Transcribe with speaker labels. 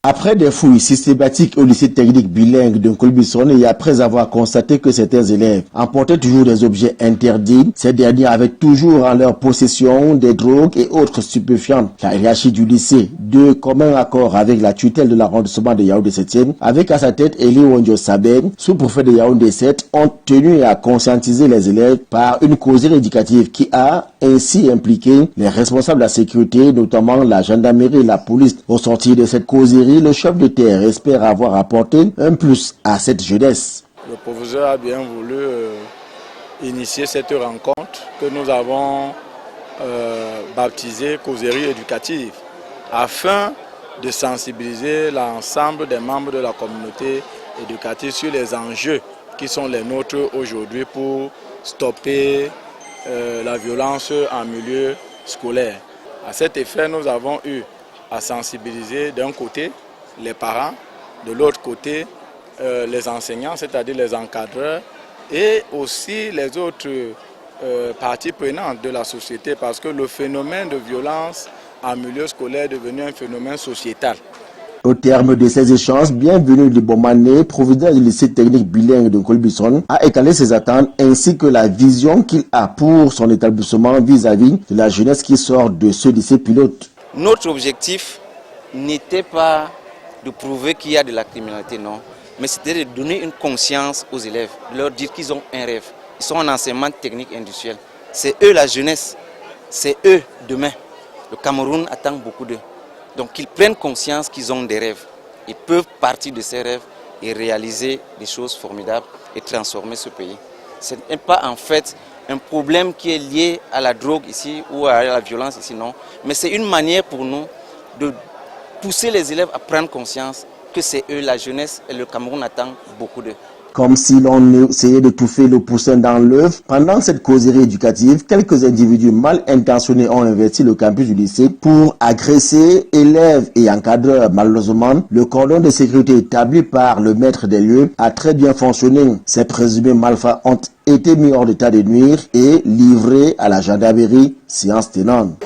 Speaker 1: Après des fouilles systématiques au lycée technique bilingue de Nkolbison et après avoir constaté que certains élèves emportaient toujours des objets interdits, ces derniers avaient toujours en leur possession des drogues et autres stupéfiants. La hiérarchie du lycée, de commun accord avec la tutelle de l'arrondissement de Yaoundé 7e, avec à sa tête Eli Wonjo Sabé, sous-préfet de Yaoundé 7, ont tenu à conscientiser les élèves par une causerie éducative qui a ainsi impliqué les responsables de la sécurité, notamment la gendarmerie et la police. Au sortir de cette causerie, le chef de terre espère avoir apporté un plus à cette jeunesse.
Speaker 2: Le professeur a bien voulu initier cette rencontre que nous avons baptisée causerie éducative afin de sensibiliser l'ensemble des membres de la communauté éducative sur les enjeux qui sont les nôtres aujourd'hui pour stopper la violence en milieu scolaire. À cet effet, nous avons eu à sensibiliser d'un côté les parents, de l'autre côté les enseignants, c'est-à-dire les encadreurs, et aussi les autres parties prenantes de la société, parce que le phénomène de violence en milieu scolaire est devenu un phénomène sociétal.
Speaker 1: Au terme de ces échanges, bienvenue de Bomané, proviseur du lycée technique bilingue de Nkolbison, a étalé ses attentes ainsi que la vision qu'il a pour son établissement vis-à-vis de la jeunesse qui sort de ce lycée pilote.
Speaker 3: Notre objectif n'était pas de prouver qu'il y a de la criminalité, non, mais c'était de donner une conscience aux élèves, de leur dire qu'ils ont un rêve. Ils sont en enseignement technique industriel. C'est eux la jeunesse, c'est eux demain. Le Cameroun attend beaucoup d'eux. Donc qu'ils prennent conscience qu'ils ont des rêves. Ils peuvent partir de ces rêves et réaliser des choses formidables et transformer ce pays. Ce n'est pas en fait un problème qui est lié à la drogue ici ou à la violence ici, non. Mais c'est une manière pour nous de pousser les élèves à prendre conscience que c'est eux, la jeunesse, et le Cameroun attend beaucoup d'eux.
Speaker 1: Comme si l'on essayait de touffer le poussin dans l'œuf, pendant cette causerie éducative, quelques individus mal intentionnés ont investi le campus du lycée pour agresser élèves et encadreurs. Malheureusement, le cordon de sécurité établi par le maître des lieux a très bien fonctionné. Ces présumés malfrats ont été mis hors d'état de nuire et livrés à la gendarmerie, séance tenante.